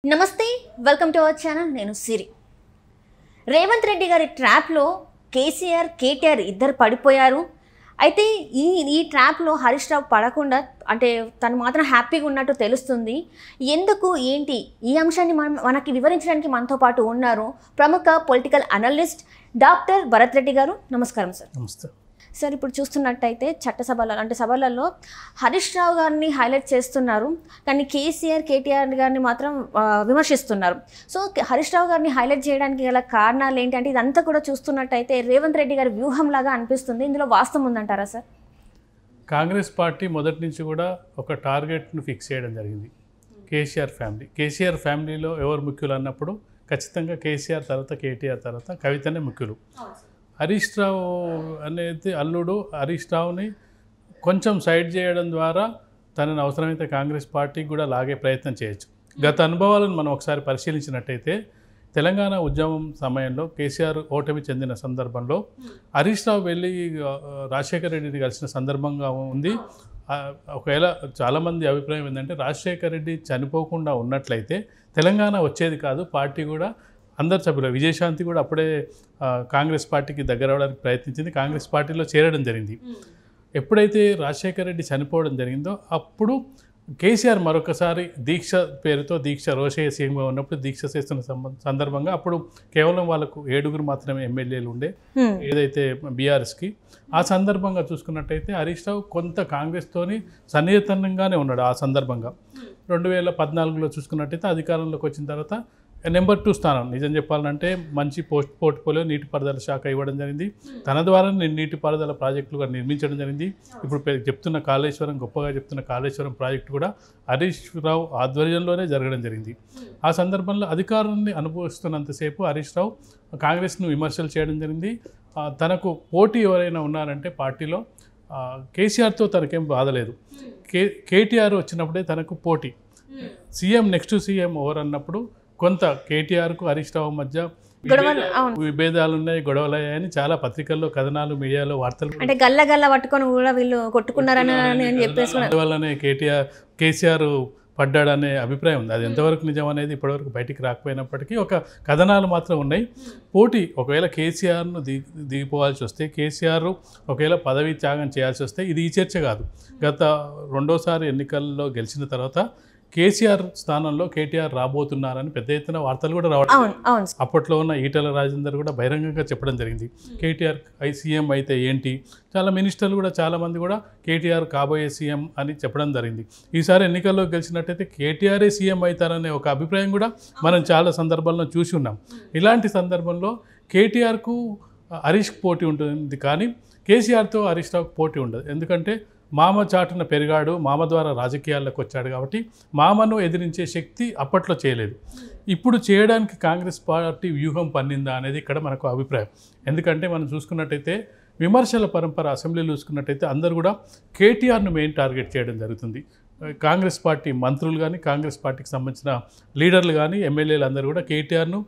నమస్తే welcome to our channel నేను సిరి రేవంత్ రెడ్డి గారి ట్రాప్లో కేసీఆర్ కేటీఆర్ ఇద్దరు పడిపోయారు అయితే ఈ ట్రాప్లో హరీష్ రావు పడకుండా అంటే తను మాత్రం హ్యాపీగా ఉన్నట్టు తెలుస్తుంది ఎందుకు ఏంటి ఈ అంశాన్ని మనకి వివరించడానికి మనతో పాటు ఉన్నారు ప్రముఖ political analyst doctor Bharat Reddy గారు నమస్కారం సార్ నమస్తే సార్ ఇప్పుడు చూస్తున్నట్టయితే చట్టసభలలో అంటే సభలలో హరీష్ రావు గారిని హైలైట్ చేస్తున్నారు కానీ కేసీఆర్ కేటీఆర్ గారిని మాత్రం విమర్శిస్తున్నారు సో హరీష్ రావు గారిని హైలైట్ చేయడానికి గల కారణాలు ఏంటంటే ఇదంతా కూడా చూస్తున్నట్టయితే రేవంత్ రెడ్డి గారి వ్యూహంలాగా అనిపిస్తుంది ఇందులో వాస్తవం ఉందంటారా సార్? కాంగ్రెస్ పార్టీ మొదటి నుంచి కూడా ఒక టార్గెట్ను ఫిక్స్ చేయడం జరిగింది. కేసీఆర్ ఫ్యామిలీలో ఎవరు ముఖ్యులు అన్నప్పుడు ఖచ్చితంగా కేసీఆర్ తర్వాత కేటీఆర్ తర్వాత కవితనే ముఖ్యులు. హరీష్ రావు అనేది అల్లుడు హరీష్ రావుని కొంచెం సైడ్ చేయడం ద్వారా తనని అవసరమైతే కాంగ్రెస్ పార్టీకి కూడా లాగే ప్రయత్నం చేయొచ్చు. గత అనుభవాలను మనం ఒకసారి పరిశీలించినట్టయితే తెలంగాణ ఉద్యమం సమయంలో కేసీఆర్ ఓటమి చెందిన సందర్భంలో హరీష్ రావు వెళ్ళి రాజశేఖర రెడ్డిని కలిసిన సందర్భంగా ఉంది. ఒకవేళ చాలామంది అభిప్రాయం ఏంటంటే రాజశేఖర రెడ్డి చనిపోకుండా ఉన్నట్లయితే తెలంగాణ వచ్చేది కాదు, పార్టీ కూడా అందరు సభ్యులు విజయశాంతి కూడా అప్పుడే కాంగ్రెస్ పార్టీకి దగ్గర అవడానికి ప్రయత్నించింది, కాంగ్రెస్ పార్టీలో చేరడం జరిగింది. ఎప్పుడైతే రాజశేఖర రెడ్డి చనిపోవడం జరిగిందో అప్పుడు కేసీఆర్ మరొకసారి దీక్ష పేరుతో రోషయ్య సీఎంగా ఉన్నప్పుడు దీక్ష చేస్తున్న సందర్భంగా అప్పుడు కేవలం వాళ్ళకు 7 మాత్రమే ఎమ్మెల్యేలు ఉండే ఏదైతే బీఆర్ఎస్కి. ఆ సందర్భంగా చూసుకున్నట్టయితే హరీష్ రావు కొంత కాంగ్రెస్తోని సన్నిహితంగానే ఉన్నాడు. ఆ సందర్భంగా 2014లో చూసుకున్నట్టయితే అధికారంలోకి వచ్చిన తర్వాత నెంబర్ 2 స్థానం నిజం చెప్పాలంటే మంచి పోర్ట్ఫోలియో నీటిపారుదల శాఖ ఇవ్వడం జరిగింది. తన ద్వారా నీటిపారుదల ప్రాజెక్టులుగా నిర్మించడం జరిగింది. ఇప్పుడు చెప్తున్న గొప్పగా చెప్తున్న కాళేశ్వరం ప్రాజెక్టు కూడా హరీష్ రావు ఆధ్వర్యంలోనే జరగడం జరిగింది. ఆ సందర్భంలో అధికారాన్ని అనుభవిస్తున్నంతసేపు హరీష్ రావు కాంగ్రెస్ను విమర్శలు చేయడం జరిగింది. తనకు పోటీ ఎవరైనా ఉన్నారంటే పార్టీలో కేసీఆర్తో తనకేం బాధలేదు, కేటీఆర్ వచ్చినప్పుడే తనకు పోటీ. నెక్స్ట్ సీఎం ఎవరు అన్నప్పుడు కొంత కేటీఆర్కు హరీష్ రావు మధ్య విభేదాలు ఉన్నాయి, గొడవలు అయ్యాయని చాలా పత్రికల్లో కథనాలు మీడియాలో వార్తలు అంటే గల్ల పట్టుకొని కూడా వీళ్ళు కొట్టుకున్నారని చెప్పేసి అందువల్లనే కేసీఆర్ పడ్డాడనే అభిప్రాయం ఉంది. అది ఎంతవరకు నిజం అనేది ఇప్పటివరకు బయటికి రాకపోయినప్పటికీ ఒక కథనాలు మాత్రం ఉన్నాయి. పోటీ ఒకవేళ కేసీఆర్ను దిగిపోవాల్సి వస్తే, కేసీఆర్ ఒకవేళ పదవీ త్యాగం చేయాల్సి వస్తే ఇది ఈ చర్చ కాదు. గత 2వ ఎన్నికల్లో గెలిచిన తర్వాత కేసీఆర్ స్థానంలో కేటీఆర్ రాబోతున్నారని పెద్ద ఎత్తున వార్తలు కూడా రావడం. అప్పట్లో ఉన్న ఈటల రాజేందర్ కూడా బహిరంగంగా చెప్పడం జరిగింది, కేటీఆర్ సీఎం అయితే ఏంటి. చాలా మినిస్టర్లు కూడా చాలామంది కూడా కేటీఆర్ కాబోయే సీఎం అని చెప్పడం జరిగింది. ఈసారి ఎన్నికల్లో గెలిచినట్టయితే కేటీఆరే సీఎం అవుతారనే ఒక అభిప్రాయం కూడా మనం చాలా సందర్భాల్లో చూసి ఉన్నాం. ఇలాంటి సందర్భంలో కేటీఆర్కు హరీష్కి పోటీ ఉంటుంది కానీ కేసీఆర్తో హరీష్ రావుకు పోటీ ఉండదు. ఎందుకంటే మామ చాటున పెరిగాడు, మామ ద్వారా రాజకీయాల్లోకి వచ్చాడు కాబట్టి మామను ఎదిరించే శక్తి అప్పట్లో చేయలేదు. ఇప్పుడు చేయడానికి కాంగ్రెస్ పార్టీ వ్యూహం పన్నిందా అనేది ఇక్కడ మనకు అభిప్రాయం. ఎందుకంటే మనం చూసుకున్నట్టయితే విమర్శల పరంపర అసెంబ్లీలో చూసుకున్నట్టయితే అందరూ కూడా కేటీఆర్ను మెయిన్ టార్గెట్ చేయడం జరుగుతుంది. కాంగ్రెస్ పార్టీ మంత్రులు కానీ కాంగ్రెస్ పార్టీకి సంబంధించిన లీడర్లు కానీ ఎమ్మెల్యేలు అందరూ కూడా కేటీఆర్ను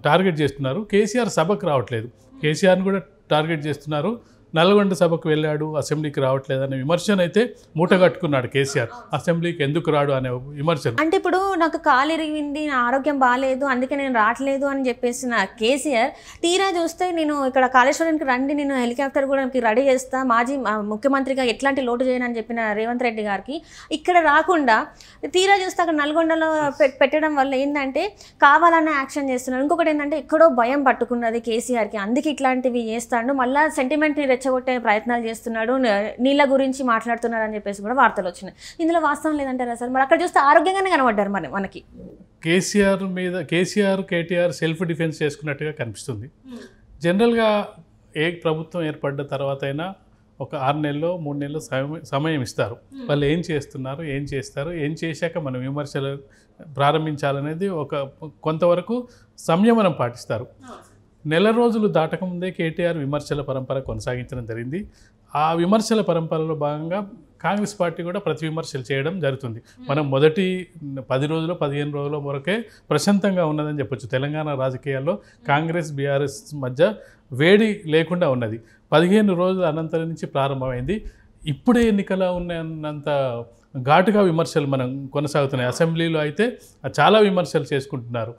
టార్గెట్ చేస్తున్నారు. కేసీఆర్ సభకు రావట్లేదు, కేసీఆర్ను కూడా టార్గెట్ చేస్తున్నారు. నల్గొండ సభకు వెళ్ళాడు, అసెంబ్లీకి రావట్లేదనే విమర్శనైతే మూటగట్టుకున్నాడు కేసీఆర్. అసెంబ్లీకి ఎందుకు రాడు అనే విమర్శలు. అంటే ఇప్పుడు నాకు కాలు ఇరిగింది, నా ఆరోగ్యం బాగాలేదు, అందుకే నేను రావట్లేదు అని చెప్పేసిన కేసీఆర్ తీరా చూస్తే నేను ఇక్కడ కాళేశ్వరానికి రండి, నేను హెలికాప్టర్ కూడా రెడీ చేస్తా, మాజీ ముఖ్యమంత్రిగా ఎట్లాంటి లోటు చేయనని చెప్పిన రేవంత్ రెడ్డి గారికి ఇక్కడ రాకుండా తీరా చూస్తే అక్కడ నల్గొండలో పెట్టడం వల్ల ఏంటంటే కావాలన్న యాక్షన్ చేస్తున్నారు. ఇంకొకటి ఏంటంటే ఎక్కడో భయం పట్టుకున్నది కేసీఆర్కి, అందుకే ఇట్లాంటివి చేస్తాడు, మళ్ళీ సెంటిమెంట్ని రెచ్చగొట్టే ప్రయత్నాలు చేస్తున్నాడు, నీళ్ళ గురించి మాట్లాడుతున్నాడు అని చెప్పేసి కూడా వార్తలు వచ్చినాయి. ఇందులో వాస్తవం లేదంటారా సార్? మరి అక్కడ చూస్తే ఆరోగ్యంగానే కనబడ్డారు మనకి. కేసీఆర్ కేటీఆర్ సెల్ఫ్ డిఫెన్స్ చేసుకున్నట్టుగా కనిపిస్తుంది. జనరల్గా ఏ ప్రభుత్వం ఏర్పడ్డ తర్వాత అయినా ఒక 6 నెలలు 3 నెలలు సమయం ఇస్తారు. వాళ్ళు ఏం చేస్తున్నారు, ఏం చేస్తారు, ఏం చేశాక మనం విమర్శలు ప్రారంభించాలనేది ఒక కొంతవరకు సంయమనం పాటిస్తారు. నెల రోజులు దాటకముందే కేటీఆర్ విమర్శల పరంపర కొనసాగించడం జరిగింది. ఆ విమర్శల పరంపరలో భాగంగా కాంగ్రెస్ పార్టీ కూడా ప్రతి విమర్శలు చేయడం జరుగుతుంది. మనం మొదటి 10 రోజులు 15 రోజుల వరకే ప్రశాంతంగా ఉన్నదని చెప్పొచ్చు. తెలంగాణ రాజకీయాల్లో కాంగ్రెస్ బీఆర్ఎస్ మధ్య వేడి లేకుండా ఉన్నది. 15 రోజుల అనంతరం నుంచి ప్రారంభమైంది. ఇప్పుడే ఎన్నికల ఉన్నంత ఘాటుగా విమర్శలు మనం కొనసాగుతున్నాయి. అసెంబ్లీలో అయితే చాలా విమర్శలు చేసుకుంటున్నారు.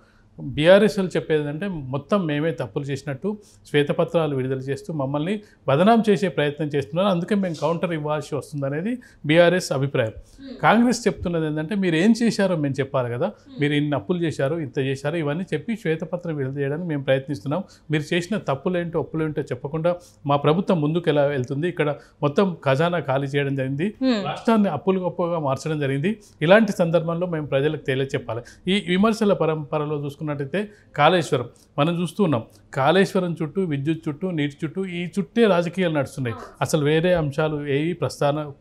బీఆర్ఎస్లు చెప్పేది అంటే మొత్తం మేమే తప్పులు చేసినట్టు శ్వేతపత్రాలు విడుదల చేస్తూ మమ్మల్ని బదనాం చేసే ప్రయత్నం చేస్తున్నారు, అందుకే మేము కౌంటర్ ఇవ్వాల్సి వస్తుందనేది బీఆర్ఎస్ అభిప్రాయం. కాంగ్రెస్ చెప్తున్నది ఏంటంటే మీరు ఏం చేశారో మేము చెప్పాలి కదా, మీరు ఇన్ని అప్పులు చేశారు, ఇంత చేశారు, ఇవన్నీ చెప్పి శ్వేతపత్రం విడుదల చేయడానికి మేము ప్రయత్నిస్తున్నాం. మీరు చేసిన తప్పులేంటో ఒప్పులేంటో చెప్పకుండా మా ప్రభుత్వం ముందుకు ఎలా వెళ్తుంది, ఇక్కడ మొత్తం ఖజానా ఖాళీ చేయడం జరిగింది, రాష్ట్రాన్ని అప్పులు గొప్పగా మార్చడం జరిగింది. ఇలాంటి సందర్భంలో మేము ప్రజలకు తెలియచెప్పాలి. ఈ విమర్శల పరంపరలో చూసుకున్నట్టయితే కాళేశ్వరం మనం చూస్తున్నాం. కాళేశ్వరం చుట్టూ, విద్యుత్ చుట్టూ, నీటి చుట్టూ, ఈ చుట్టే రాజకీయాలు నడుస్తున్నాయి. అసలు వేరే అంశాలు ఏవి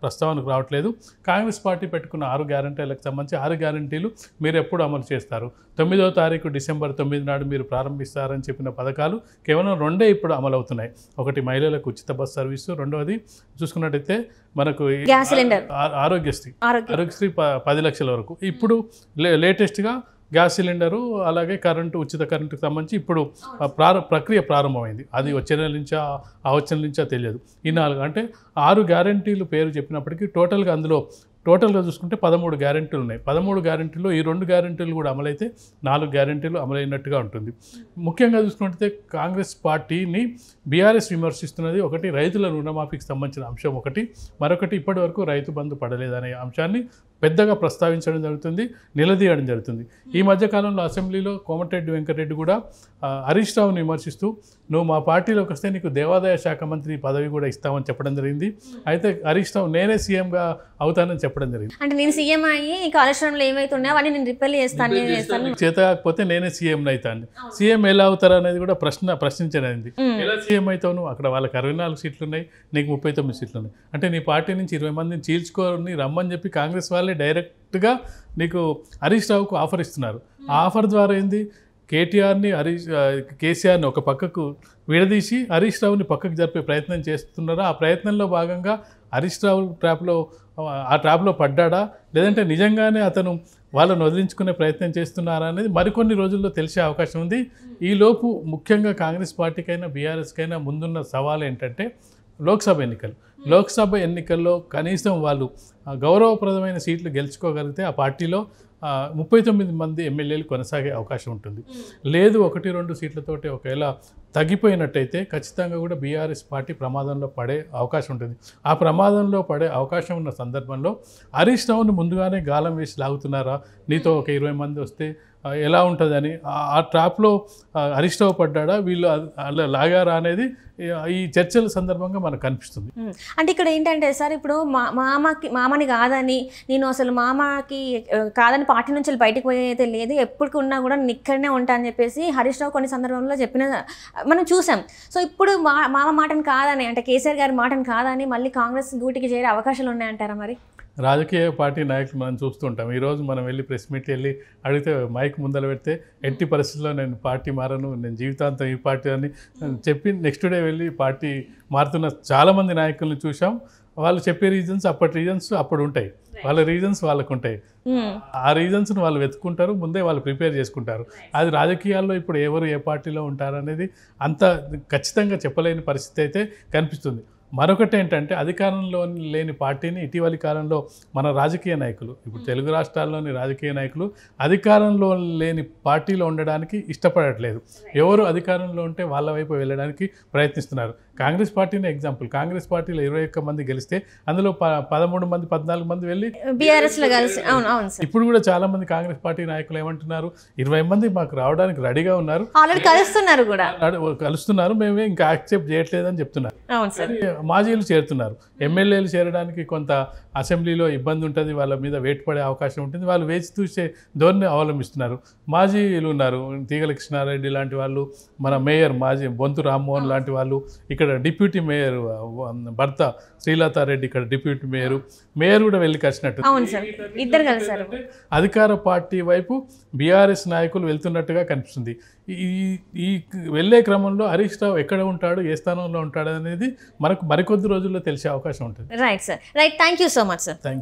ప్రస్తావనకు రావట్లేదు. కాంగ్రెస్ పార్టీ పెట్టుకున్న 6 గ్యారంటీలకు సంబంధించి 6 గ్యారంటీలు మీరు ఎప్పుడు అమలు చేస్తారు? 9వ తారీఖు డిసెంబర్ 9 నాడు మీరు ప్రారంభిస్తారని చెప్పిన పథకాలు కేవలం 2 ఇప్పుడు అమలు అవుతున్నాయి. ఒకటి మహిళలకు ఉచిత బస్ సర్వీసు, రెండవది చూసుకున్నట్టయితే మనకు గ్యాస్ సిలిండర్, ఆరోగ్యశ్రీ 10 లక్షల వరకు. ఇప్పుడు లేటెస్ట్గా గ్యాస్ సిలిండరు, అలాగే ఉచిత కరెంటుకు సంబంధించి ఇప్పుడు ప్రక్రియ ప్రారంభమైంది. అది వచ్చే నెల నుంచా వచ్చే నెల నుంచా తెలియదు. ఈ 4 అంటే 6 గ్యారంటీలు పేరు చెప్పినప్పటికీ టోటల్గా చూసుకుంటే 13 గ్యారెంటీలు ఉన్నాయి. 13 గ్యారెంటీల్లో ఈ 2 గ్యారెంటీలు కూడా అమలైతే 4 గ్యారెంటీలు అమలైనట్టుగా ఉంటుంది. ముఖ్యంగా చూసుకుంటే కాంగ్రెస్ పార్టీని బీఆర్ఎస్ విమర్శిస్తున్నది ఒకటి రైతుల రుణమాఫీకి సంబంధించిన అంశం ఒకటి, మరొకటి ఇప్పటి వరకు రైతు బంధు పడలేదనే అంశాన్ని పెద్దగా ప్రస్తావించడం జరుగుతుంది, నిలదీయడం జరుగుతుంది. ఈ మధ్యకాలంలో అసెంబ్లీలో కోమటిరెడ్డి వెంకటరెడ్డి కూడా హరీష్ రావుని విమర్శిస్తూ నువ్వు మా పార్టీలోకి వస్తే నీకు దేవాదాయ శాఖ మంత్రి పదవి కూడా ఇస్తామని చెప్పడం జరిగింది. అయితే హరీష్ రావు నేనే సీఎంగా అవుతానని చెప్పడం జరిగింది. అంటే నేను సీఎం అయ్యి కాళేశ్వరంలో ఏమైతే ఉన్నాయో అవన్నీ నేను రిపెల్ చేస్తాను, చేత కాకపోతే నేనే సీఎం అవుతాను. సీఎం ఎలా అవుతారు అనేది కూడా ప్రశ్నించడానికి. ఎలా సీఎం అవుతావు నువ్వు? అక్కడ వాళ్ళకి 64 సీట్లు ఉన్నాయి, నీకు 39 సీట్లు ఉన్నాయి. అంటే నీ పార్టీ నుంచి 20 మందిని చీల్చుకోని రమ్మని చెప్పి కాంగ్రెస్ వాళ్ళే డైరెక్ట్గా నీకు హరీష్ రావుకు ఆఫర్ ఇస్తున్నారు. ఆ ఆఫర్ ద్వారా ఏంది, కేసీఆర్ని ఒక పక్కకు విడదీసి హరీష్ రావుని పక్కకు జరిపే ప్రయత్నం చేస్తున్నారు. ఆ ప్రయత్నంలో భాగంగా హరీష్ రావు ట్రాప్లో పడ్డాడా, లేదంటే నిజంగానే అతను వాళ్ళని వదిలించుకునే ప్రయత్నం చేస్తున్నారా అనేది మరికొన్ని రోజుల్లో తెలిసే అవకాశం ఉంది. ఈలోపు ముఖ్యంగా కాంగ్రెస్ పార్టీకైనా బీఆర్ఎస్కైనా ముందున్న సవాల్ ఏంటంటే లోక్సభ ఎన్నికల్లో కనీసం వాళ్ళు గౌరవప్రదమైన సీట్లు గెలుచుకోగలిగితే ఆ పార్టీలో 39 మంది ఎమ్మెల్యేలు కొనసాగే అవకాశం ఉంటుంది. లేదు 1-2 సీట్లతోటి ఒకవేళ తగ్గిపోయినట్టయితే ఖచ్చితంగా కూడా బీఆర్ఎస్ పార్టీ ప్రమాదంలో పడే అవకాశం ఉంటుంది. ఆ ప్రమాదంలో పడే అవకాశం ఉన్న సందర్భంలో హరీష్ రావుని ముందుగానే గాలం వేసి లాగుతున్నారా, నీతో ఒక 20 మంది వస్తే ఎలా ఉంటుందని, ఆ ట్రాప్లో హరీష్ రావు పడ్డాడా, వీళ్ళు అలా లాగారా అనేది ఈ చర్చల సందర్భంగా మనకు కనిపిస్తుంది. అంటే ఇక్కడ ఏంటంటే సార్, ఇప్పుడు మామని కాదని, నేను అసలు మామకి కాదని పార్టీ నుంచి బయటకు పోయేది లేదు, ఎప్పటికి ఉన్నా కూడా నేను ఇక్కడనే ఉంటా అని చెప్పేసి హరీష్ రావు కొన్ని సందర్భంలో చెప్పిన మనం చూసాం. సో ఇప్పుడు మామ మాటను కాదని, అంటే కేసీఆర్ గారి మాటను కాదని మళ్ళీ కాంగ్రెస్ గూటికి చేరే అవకాశాలు ఉన్నాయంటారా? మరి రాజకీయ పార్టీ నాయకులు మనం చూస్తుంటాం. ఈరోజు మనం వెళ్ళి ప్రెస్ మీట్ వెళ్ళి అడిగితే మైక్ ముందర పెడితే ఎట్టి పరిస్థితుల్లో నేను పార్టీ మారను, నేను జీవితాంతం ఈ పార్టీ అని చెప్పి నెక్స్ట్ డే వెళ్ళి పార్టీ మారుతున్న చాలామంది నాయకులను చూసాం. వాళ్ళు చెప్పే రీజన్స్ అప్పుడు ఉంటాయి, వాళ్ళ రీజన్స్ వాళ్ళకు ఉంటాయి. ఆ రీజన్స్ని వాళ్ళు వెతుకుంటారు, ముందే వాళ్ళు ప్రిపేర్ చేసుకుంటారు. అది రాజకీయాల్లో ఇప్పుడు ఎవరు ఏ పార్టీలో ఉంటారు అనేది అంత ఖచ్చితంగా చెప్పలేని పరిస్థితి అయితే కనిపిస్తుంది. మరొకటి ఏంటంటే అధికారంలో లేని పార్టీని ఇటీవలి కాలంలో మన రాజకీయ నాయకులు, ఇప్పుడు తెలుగు రాష్ట్రాల్లోని రాజకీయ నాయకులు అధికారంలో లేని పార్టీలో ఉండడానికి ఇష్టపడట్లేదు. ఎవరు అధికారంలో ఉంటే వాళ్ళ వైపు వెళ్ళడానికి ప్రయత్నిస్తున్నారు. కాంగ్రెస్ పార్టీనే ఎగ్జాంపుల్. కాంగ్రెస్ పార్టీలో 21 మంది గెలిస్తే అందులో 13 మంది 14 మంది వెళ్ళి బీఆర్ఎస్లో కలిసి. ఇప్పుడు కూడా చాలా మంది కాంగ్రెస్ పార్టీ నాయకులు ఏమంటున్నారు, 20 మంది మాకు రావడానికి రెడీగా ఉన్నారు, ఆల్రెడీ కలుస్తున్నారు, మేమే ఇంకా యాక్సెప్ట్ చేయట్లేదని చెప్తున్నారు. మాజీలు చేరుతున్నారు. ఎమ్మెల్యేలు చేరడానికి కొంత అసెంబ్లీలో ఇబ్బంది ఉంటుంది, వాళ్ళ మీద వేటు పడే అవకాశం ఉంటుంది, వాళ్ళు వేచి చూసే ధోరణి అవలంబిస్తున్నారు. మాజీలు ఉన్నారు, తీగల కృష్ణారెడ్డి లాంటి వాళ్ళు, మన మేయర్ మాజీ బొంతు రామ్మోహన్ లాంటి వాళ్ళు, ఇక్కడ డిప్యూటీ మేయర్ భర్త శ్రీలతారెడ్డి ఇక్కడ డిప్యూటీ మేయర్ కూడా వెళ్ళి కలిసినట్టు. అధికార పార్టీ వైపు బీఆర్ఎస్ నాయకులు వెళ్తున్నట్టుగా కనిపిస్తుంది. ఈ వెళ్ళే క్రమంలో హరీష్ రావు ఎక్కడ ఉంటాడు, ఏ స్థానంలో ఉంటాడు అనేది మనకు మరికొద్ది రోజుల్లో తెలిసే అవకాశం ఉంటుంది. Right sir, right. Thank you so much sir. Thank you.